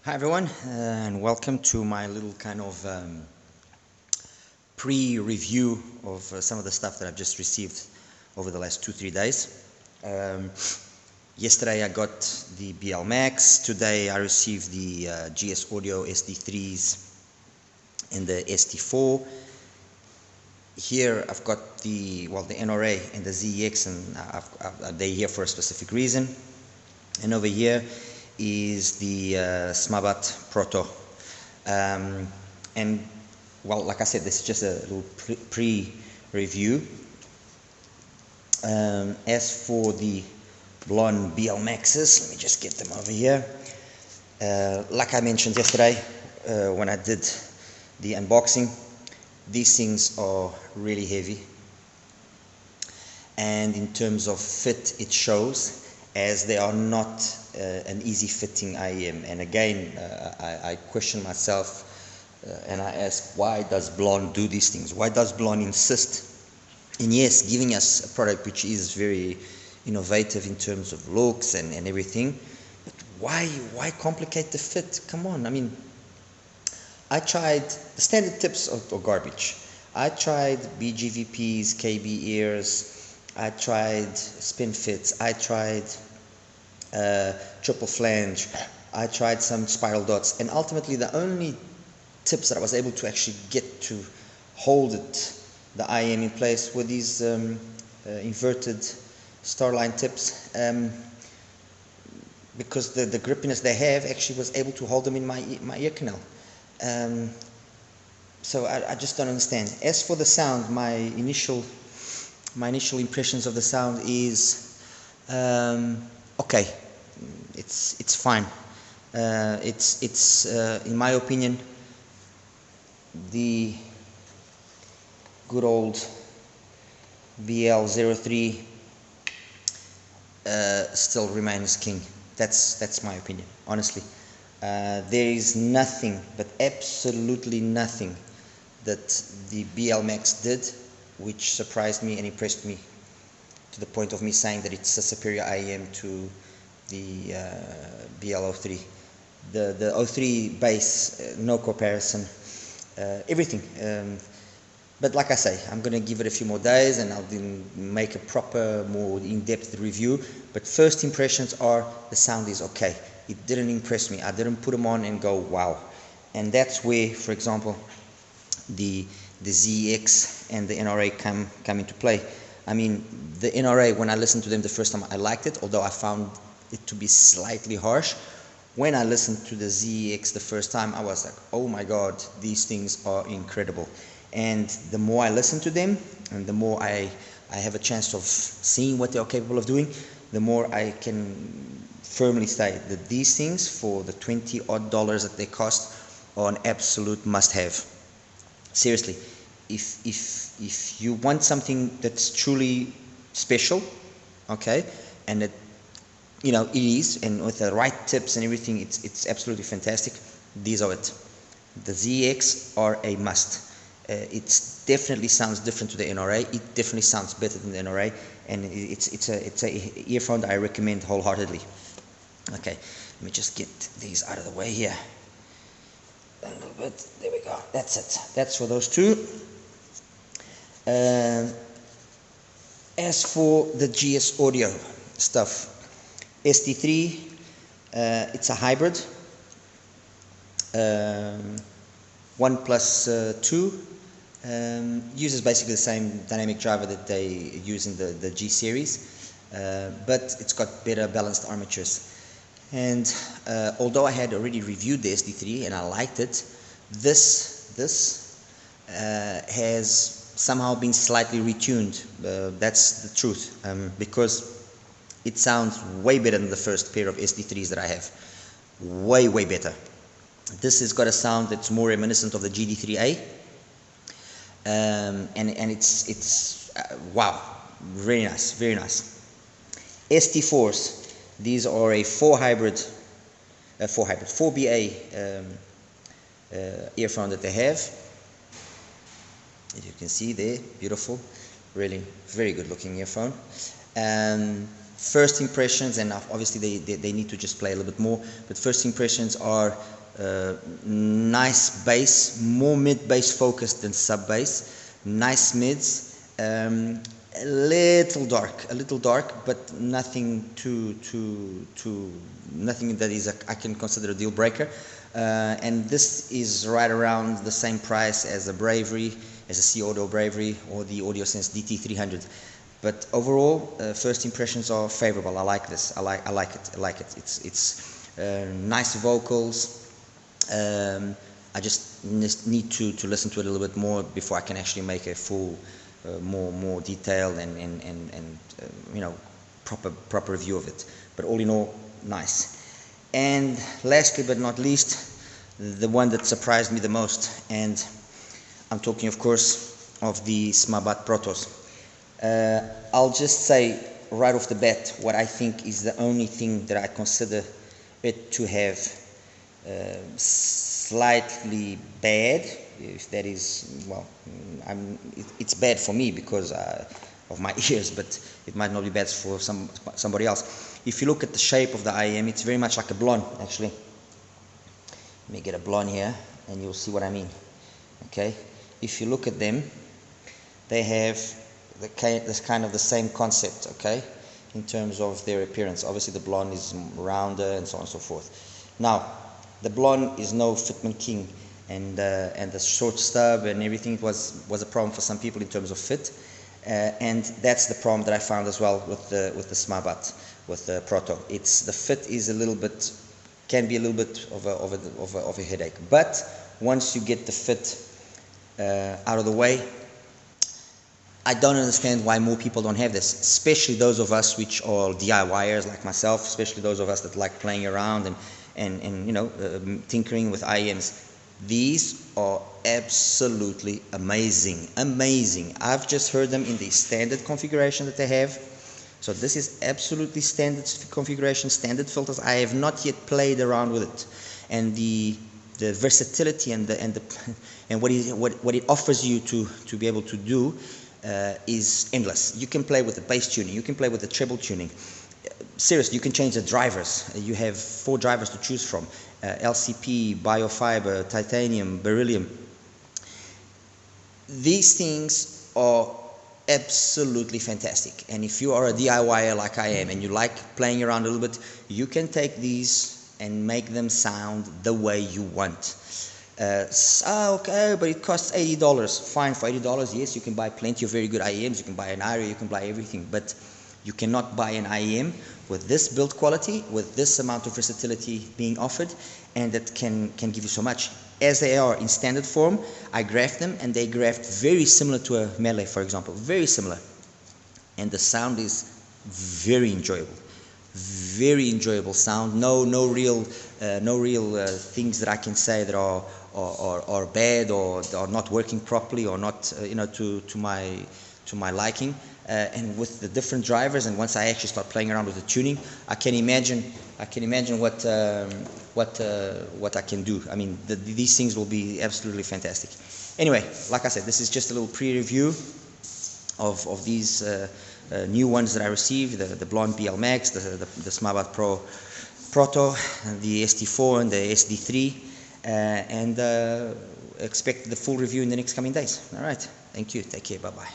Hi everyone, and welcome to my little kind of pre-review of some of the stuff that I've just received over the last 2-3 days. Yesterday I got the BLMax. Today I received the GS Audio ST3s and the ST4. Here I've got the NRA and the ZX, and they're here for a specific reason. And over here is the SMABAT PROTO. And well, like I said, this is just a little pre-review. As for the Blon BLMaxes, let me just get them over here. Like I mentioned yesterday when I did the unboxing, these things are really heavy, and in terms of fit it shows, as they are not an easy fitting IEM. And again, I question myself and I ask, why does Blon do these things? Why does Blon insist in, yes, giving us a product which is very innovative in terms of looks and everything, but why complicate the fit? Come on. I mean, I tried the standard tips or garbage. I tried BGVPs, KB ears, I tried spin fits, I tried triple flange, I tried some spiral dots, and ultimately the only tips that I was able to actually get to hold the IM in place were these inverted starline tips, because the grippiness they have actually was able to hold them in my ear canal. So I just don't understand. As for the sound, my initial impressions of the sound is okay. It's fine. It's in my opinion, the good old BL03 still remains king. That's my opinion, honestly. There is nothing, but absolutely nothing, that the BLMax did which surprised me and impressed me to the point of me saying that it's a superior IEM to the BL03. The 03 bass, no comparison, everything. But like I say, I'm going to give it a few more days and I'll make a proper, more in-depth review. But first impressions are, the sound is okay. It didn't impress me. I didn't put them on and go, wow. And that's where, for example, the ZX and the NRA come into play. I mean, the NRA, when I listened to them the first time, I liked it, although I found it to be slightly harsh. When I listened to the ZX the first time, I was like, oh my God, these things are incredible. And the more I listen to them, and the more I have a chance of seeing what they are capable of doing, the more I can firmly say that these things, for the $20 odd that they cost, are an absolute must-have. Seriously, if you want something that's truly special, okay, and it is, and with the right tips and everything, it's absolutely fantastic, these are it. The ZX are a must. It definitely sounds different to the NRA. It definitely sounds better than the NRA, and it's a earphone that I recommend wholeheartedly. Okay, let me just get these out of the way here a little bit. There we go. That's it. That's for those two. As for the GS Audio stuff, ST3, it's a hybrid, 1 plus 2, uses basically the same dynamic driver that they use in the G series, but it's got better balanced armatures. And although I had already reviewed the ST3 and I liked it, this has somehow been slightly retuned. That's the truth, because it sounds way better than the first pair of ST3s that I have. Way better. This has got a sound that's more reminiscent of the GD3A, and it's wow, very nice, very nice. ST4s. These are a 4BA earphone that they have. As you can see there, beautiful, really very good looking earphone. First impressions, and obviously they need to just play a little bit more, but first impressions are nice bass, more mid bass focused than sub bass, nice mids, a little dark, but nothing nothing that is I can consider a deal breaker. And this is right around the same price as a Bravery, as a C Audio Bravery or the AudioSense DT300. But overall, first impressions are favorable. I like this. I like it. It's nice vocals. I just need to listen to it a little bit more before I can actually make a full, more detailed and you know, proper review of it. But all in all, nice. And lastly but not least, the one that surprised me the most, and I'm talking of course of the SMABAT Protos. I'll just say right off the bat what I think is the only thing that I consider it to have slightly bad, if that is, well, it's bad for me because of my ears, but it might not be bad for somebody else. If you look at the shape of the IEM, it's very much like a Blon, actually. Let me get a Blon here and you'll see what I mean. Okay, if you look at them, they have this kind of the same concept, okay, in terms of their appearance. Obviously the Blon is rounder and so on and so forth. Now the Blon is no Fitment King, and the short stub and everything was a problem for some people in terms of fit, and that's the problem that I found as well with the SMABAT, with the Proto. It's the fit is a little bit, can be a little bit of a headache, but once you get the fit out of the way, I don't understand why more people don't have this, especially those of us which are DIYers like myself, especially those of us that like playing around and you know, tinkering with IEMs. These are absolutely amazing. I've just heard them in the standard configuration that they have. So this is absolutely standard configuration, standard filters. I have not yet played around with it, and the versatility and what it offers you to be able to do is endless. You can play with the bass tuning, you can play with the treble tuning. Seriously, you can change the drivers. You have 4 drivers to choose from: LCP, biofiber, titanium, beryllium. These things are absolutely fantastic, and if you are a DIYer like I am and you like playing around a little bit, you can take these and make them sound the way you want. Okay, but it costs $80. Fine, for $80, yes, you can buy plenty of very good IEMs. You can buy an IRA, you can buy everything, but you cannot buy an IEM with this build quality, with this amount of versatility being offered, and that can give you so much. As they are in standard form, I graphed them, and they graphed very similar to a Melee, for example, very similar, and the sound is very enjoyable sound. No real things that I can say that are bad or are not working properly or not you know, to my liking. And with the different drivers, and once I actually start playing around with the tuning, I can imagine what I can do. I mean, these things will be absolutely fantastic. Anyway, like I said, this is just a little pre-review of these new ones that I received: the Blon BLMax, the SMABAT Proto, the ST4, and the SD3, and expect the full review in the next coming days. All right, thank you. Take care. Bye bye.